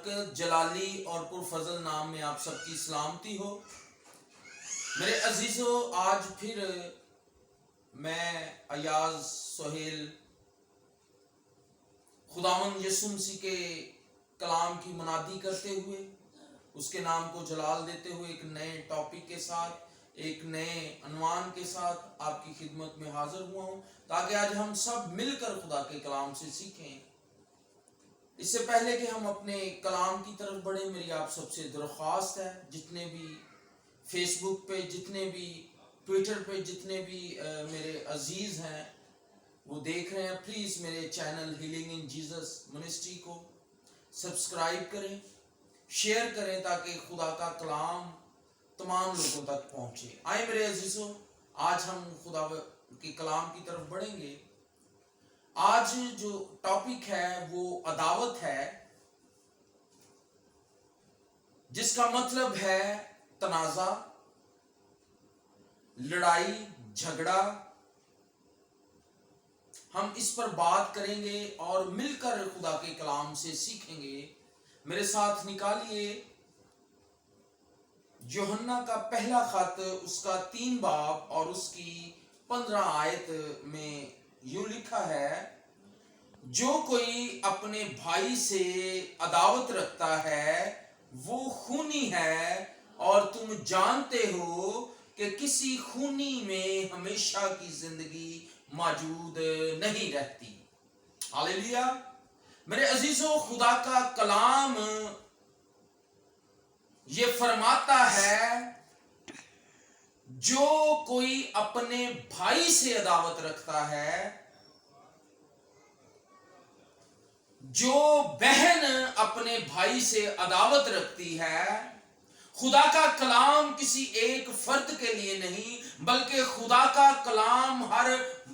برکت جلالی اور پرفضل نام میں آپ سب کی سلامتی ہو۔ میرے عزیزو، آج پھر میں ایاز سہیل خداوند یسوع مسیح کے کلام کی منادی کرتے ہوئے، اس کے نام کو جلال دیتے ہوئے ایک نئے ٹاپک کے ساتھ، ایک نئے عنوان کے ساتھ آپ کی خدمت میں حاضر ہوا ہوں، تاکہ آج ہم سب مل کر خدا کے کلام سے سیکھیں۔ اس سے پہلے کہ ہم اپنے کلام کی طرف بڑھیں، میری آپ سب سے درخواست ہے، جتنے بھی فیس بک پہ، جتنے بھی ٹویٹر پہ، جتنے بھی میرے عزیز ہیں وہ دیکھ رہے ہیں، پلیز میرے چینل ہیلنگ ان جیزس منسٹری کو سبسکرائب کریں، شیئر کریں، تاکہ خدا کا کلام تمام لوگوں تک پہنچے۔ آئے میرے عزیزوں، آج ہم خدا کے کلام کی طرف بڑھیں گے۔ آج جو ٹاپک ہے وہ عداوت ہے، جس کا مطلب ہے تنازع، لڑائی جھگڑا۔ ہم اس پر بات کریں گے اور مل کر خدا کے کلام سے سیکھیں گے۔ میرے ساتھ نکالیے یوحنا کا پہلا خط، اس کا 3 باب اور اس کی 15 آیت میں یوں لکھا ہے: جو کوئی اپنے بھائی سے عداوت رکھتا ہے وہ خونی ہے، اور تم جانتے ہو کہ کسی خونی میں ہمیشہ کی زندگی موجود نہیں رہتی۔ ہاللیلویا۔ میرے عزیزو، خدا کا کلام یہ فرماتا ہے جو کوئی اپنے بھائی سے عداوت رکھتا ہے، جو بہن اپنے بھائی سے عداوت رکھتی ہے، خدا کا کلام کسی ایک فرد کے لیے نہیں بلکہ خدا کا کلام ہر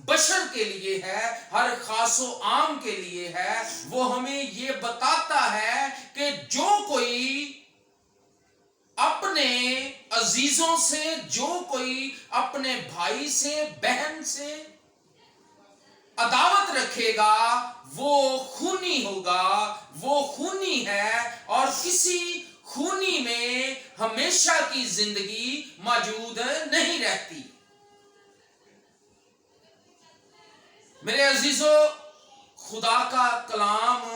بشر کے لیے ہے، ہر خاص و عام کے لیے ہے۔ وہ ہمیں یہ بتاتا ہے کہ جو کوئی اپنے عزیزوں سے، جو کوئی اپنے بھائی سے، بہن سے عداوت رکھے گا وہ خونی ہوگا، وہ خونی ہے، اور کسی خونی میں ہمیشہ کی زندگی موجود نہیں رہتی۔ میرے عزیزو، خدا کا کلام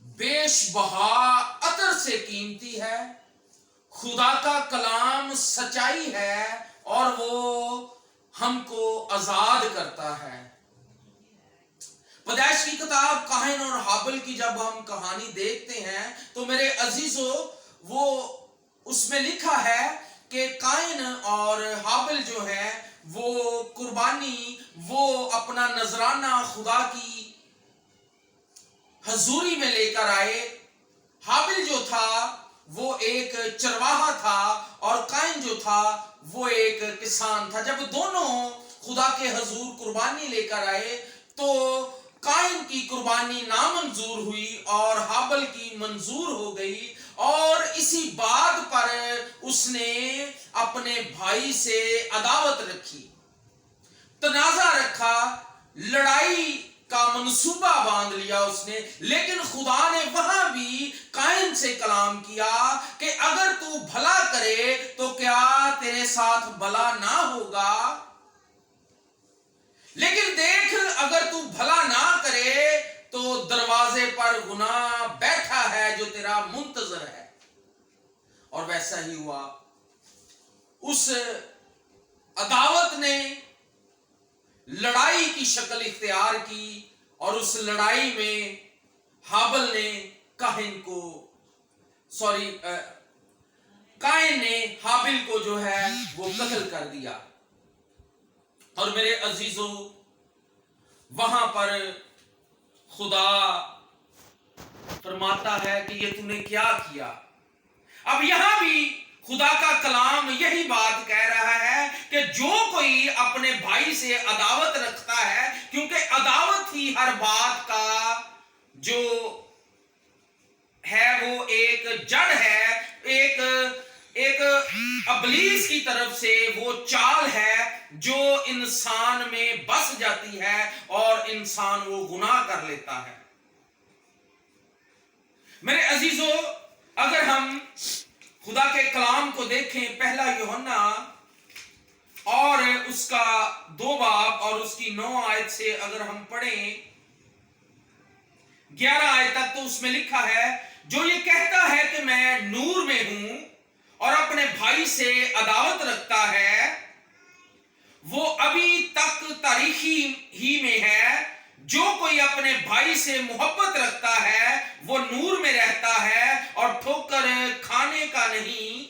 بیش بہا عطر سے قیمتی ہے۔ خدا کا کلام سچائی ہے اور وہ ہم کو آزاد کرتا ہے۔ پیدائش کی کتاب قائن اور ہابل کی جب ہم کہانی دیکھتے ہیں تو میرے عزیزو، وہ اس میں لکھا ہے کہ قائن اور ہابل جو ہے وہ قربانی، وہ اپنا نذرانہ خدا کی حضوری میں لے کر آئے۔ ہابل جو تھا وہ ایک چرواہا تھا اور قائن جو تھا وہ ایک کسان تھا۔ جب دونوں خدا کے حضور قربانی لے کر آئے تو قائن کی قربانی نامنظور ہوئی اور ہابل کی منظور ہو گئی، اور اسی بات پر اس نے اپنے بھائی سے عداوت رکھی، تنازع رکھا، لڑائی کا منصوبہ باندھ لیا اس نے۔ لیکن خدا نے وہاں بھی قائن سے کلام کیا کہ اگر تو بھلا کرے تو کیا تیرے ساتھ بھلا نہ ہوگا؟ لیکن دیکھ، اگر تو بھلا نہ کرے تو دروازے پر گناہ بیٹھا ہے جو تیرا منتظر ہے۔ اور ویسا ہی ہوا۔ اس عداوت نے لڑائی کی شکل اختیار کی، اور اس لڑائی میں ہابل نے قائن نے ہابل کو جو ہے وہ قتل کر دیا۔ اور میرے عزیزو، وہاں پر خدا فرماتا ہے کہ یہ تو نے کیا کیا؟ اب یہاں بھی خدا کا کلام یہی بات کہہ رہا ہے کہ جو کوئی اپنے بھائی سے عداوت رکھتا ہے، کیونکہ عداوت ہی ہر بات کا جو ہے وہ ایک جڑ ہے، ایک ابلیس کی طرف سے وہ چال ہے جو انسان میں بس جاتی ہے اور انسان وہ گناہ کر لیتا ہے۔ मेरे अजीजों, अगर हम खुदा के कलाम को देखें, पहला यूहन्ना और उसका 2 बाब और उसकी 9 आयत से अगर हम पढ़ें 11 आयत तक, तो उसमें लिखा है, जो ये कहता है कि मैं नूर में हूं और अपने भाई से अदावत रखता है, वो अभी तक तारीखी ही में है। जो कोई अपने भाई से मोहब्बत रखता है वो नूर में रहता है और ठोकर खाने का नहीं,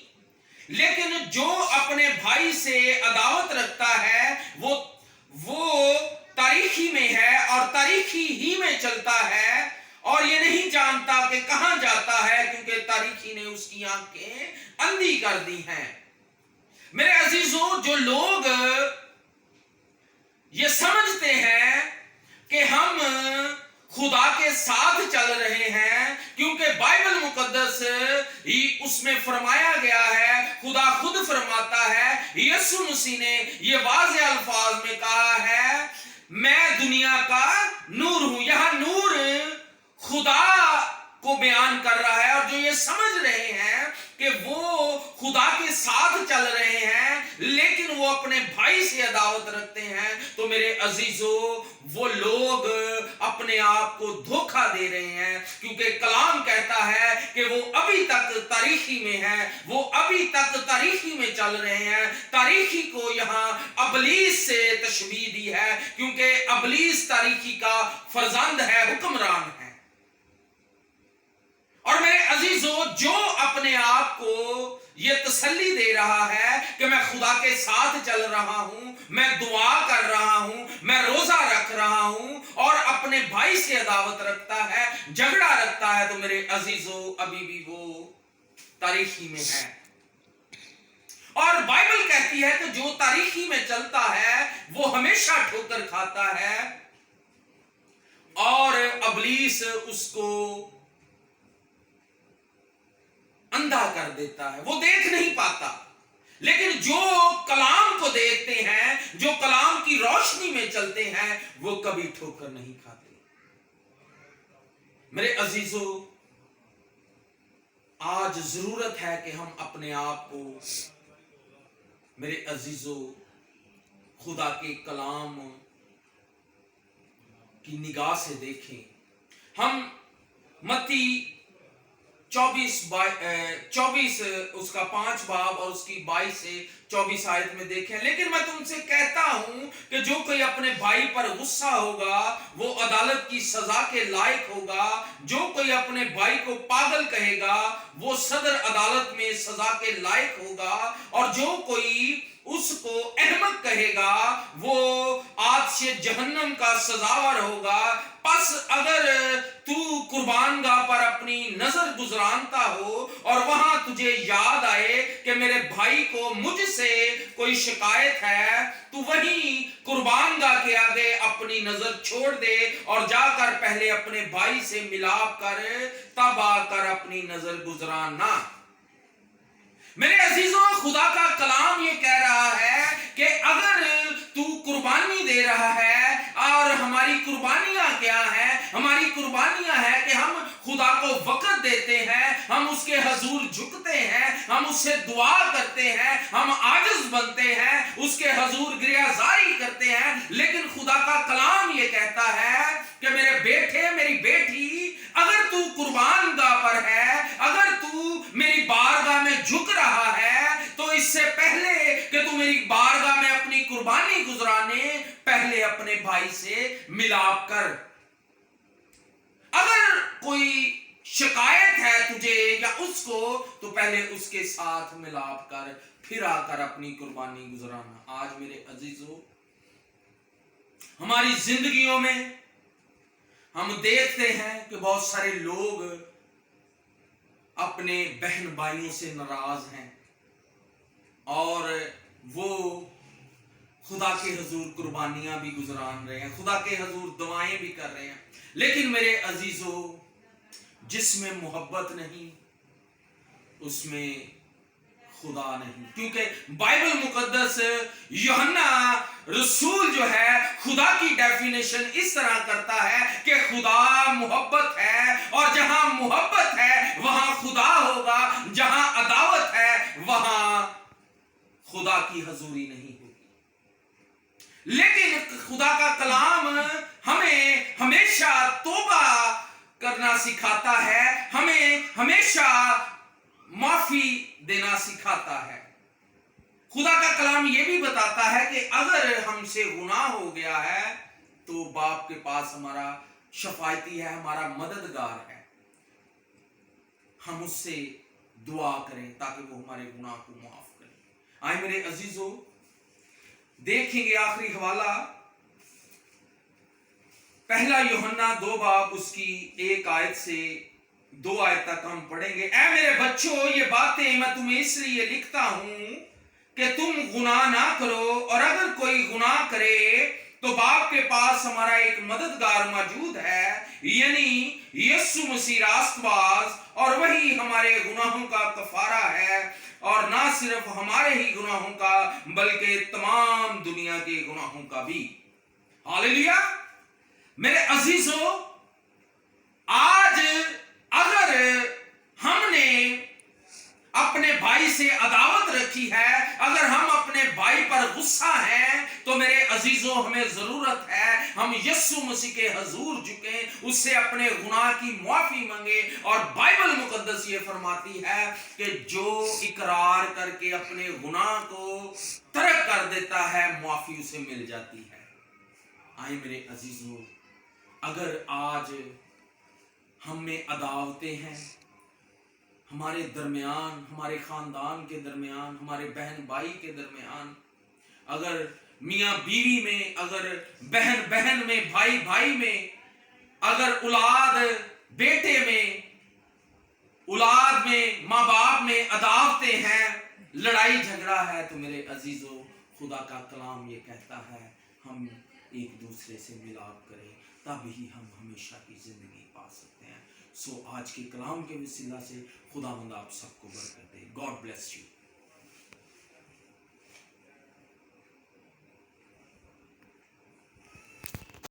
लेकिन जो अपने भाई से अदावत रखता है वो तारीखी में है और तारीखी ही में चलता है और ये नहीं जानता कि कहां जाता है, क्योंकि तारीखी ने उसकी आंखें अंधी कर दी हैं। मेरे अजीजों, जो लोग ये समझते हैं कि हम खुदा के साथ चल रहे हैं, क्योंकि बाइबल मुकद्दस ही उसमें फरमाया गया है, खुदा खुद फरमाता है, यीशु मसीह ने ये वाज़ेह अल्फाज में कहा है, मैं दुनिया का नूर हूं। यहां नूर खुदा को बयान कर रहा है, और जो ये समझ रहे हैं कि वो खुदा के साथ चल रहे हैं लेकिन वो अपने भाई से अदावत रखते हैं, तो मेरे अजीजों, वो लोग अपने आप को धोखा दे रहे हैं, क्योंकि कलाम कहता है कि वो अभी तक तारीखी में है, वो अभी तक तारीखी में चल रहे हैं। तारीखी को यहाँ अबलीस से तशबीह दी है, क्योंकि अबलीस तारीखी का फर्जंद है, हुक्मरान है। और मेरे अजीजों, जो अपने आप को ये तसल्ली दे रहा है कि मैं खुदा के साथ चल रहा हूं, मैं दुआ कर रहा हूं, मैं रोजा रख रहा हूं, और अपने भाई से अदावत रखता है, झगड़ा रखता है, तो मेरे अजीजों, अभी भी वो तारीखी में है। और बाइबल कहती है कि जो तारीखी में चलता है वो हमेशा ठोकर खाता है, और अबलीस उसको अंधा कर देता है, वो देख नहीं पाता। लेकिन जो कलाम को देखते हैं, जो कलाम की रोशनी में चलते हैं, वो कभी ठोकर नहीं खाते। मेरे अजीजों, आज जरूरत है कि हम अपने आप को, मेरे अजीजों, खुदा के कलाम की निगाह से देखें। हम मत्ती 24 उसका 5 बाब और उसकी 22 से 24 आयत में देखें। लेकिन मैं तुमसे कहता हूं कि जो कोई अपने भाई पर गुस्सा होगा वो अदालत की सजा के लायक होगा। जो कोई अपने भाई को पागल कहेगा वो सदर अदालत में सजा के लायक होगा, और जो कोई उसको अहमक कहेगा वो आग से जहन्नम का सजावर होगा। बस अगर तू कुर्बानगाह पर अपनी नजर गुजरानता हो और वहां तुझे याद आए कि मेरे भाई को मुझसे कोई शिकायत है, तू वहीं कुर्बानगाह के आगे अपनी नजर छोड़ दे और जाकर पहले अपने भाई से मिलाप कर, तब आकर अपनी नजर गुजराना। मेरे अजीजों, खुदा का कलाम ये कह रहा है कि अगर तू कुर्बानी दे रहा है, और हमारी कुर्बानियां क्या है? हमारी कुर्बानियां है कि हम खुदा को वक़्त देते हैं, हम उसके हजूर झुकते हैं, हम उससे दुआ करते हैं, हम आजिज़ बनते हैं, उसके हजूर गिरयाजारी करते हैं। लेकिन खुदा का कलाम ये कहता है कि मेरे बेटे, मेरी बेटी, अगर तू कुर्बानगाह पर है, अगर तू मेरी बारगाह में झुक रहा है, तो इससे पहले कि तू मेरी बारगाह में अपनी कुर्बानी गुजराने, पहले अपने भाई से मिलाप कर। अगर कोई शिकायत है तुझे या उसको, तो पहले उसके साथ मिलाप कर, फिर आकर अपनी कुर्बानी गुजराना। आज मेरे अजीजों, हमारी जिंदगियों में हम देखते हैं कि बहुत सारे लोग अपने बहन भाइयों से नाराज हैं और वो खुदा के हजूर कुर्बानियां भी गुजरान रहे हैं, खुदा के हजूर दुआएं भी कर रहे हैं। लेकिन मेरे अजीजों, जिसमें मोहब्बत नहीं उसमें खुदा नहीं, क्योंकि बाइबल मुकद्दस यूहन्ना रसूल जो है खुदा की डेफिनेशन इस तरह करता है कि खुदा मोहब्बत है, और जहां मोहब्बत है खुदा की हजूरी नहीं होगी। लेकिन खुदा का कलाम हमें हमेशा तौबा करना सिखाता है, हमें हमेशा माफी देना सिखाता है। खुदा का कलाम यह भी बताता है कि अगर हमसे गुनाह हो गया है तो बाप के पास हमारा शफायती है, हमारा मददगार है। हम उससे दुआ करें ताकि वो हमारे गुनाह को माफ करे। आए मेरे अजीजों, देखेंगे आखिरी हवाला पहला यूहन्ना 2 बाब उसकी 1 आयत से 2 आयत तक हम पढ़ेंगे। ऐ मेरे बच्चों, ये बातें मैं तुम्हें इसलिए लिखता हूं कि तुम गुनाह ना करो, और अगर कोई गुनाह करे तो बाप के पास हमारा एक मददगार मौजूद है, यानी यीशु मसीह रास्तबाज, और वही हमारे गुनाहों का कफारा है, और ना सिर्फ हमारे ही गुनाहों का बल्कि तमाम दुनिया के गुनाहों का भी। हालेलुया। मेरे अजीजों, आज अगर हमने अपने भाई से अदावत रखी है, अगर हम अपने भाई पर गुस्सा हैं, तो मेरे अजीजों हमें जरूरत है हम यीशु मसीह के हजूर झुकें, उससे अपने गुनाह की माफी मांगे। और बाइबल मुकद्दस ये फरमाती है कि जो इकरार करके अपने गुनाह को तर्क कर देता है, माफी उसे मिल जाती है। आए मेरे अजीजों, अगर आज हम में अदावतें हैं, हमारे दरमियान, हमारे खानदान के दरमियान, हमारे बहन भाई के दरमियान, अगर मियाँ बीवी में, अगर बहन बहन में, भाई भाई में, अगर औलाद बेटे में, औलाद में, माँ बाप में अदावतें हैं, लड़ाई झगड़ा है, तो मेरे अजीजों, खुदा का कलाम ये कहता है हम एक दूसरे से मिलाप करें, तभी हम हमेशा की जिंदगी पा सकते हैं। सो आज के कलाम के वसीला से खुदावंद आप सबको बरकत दे। God bless you.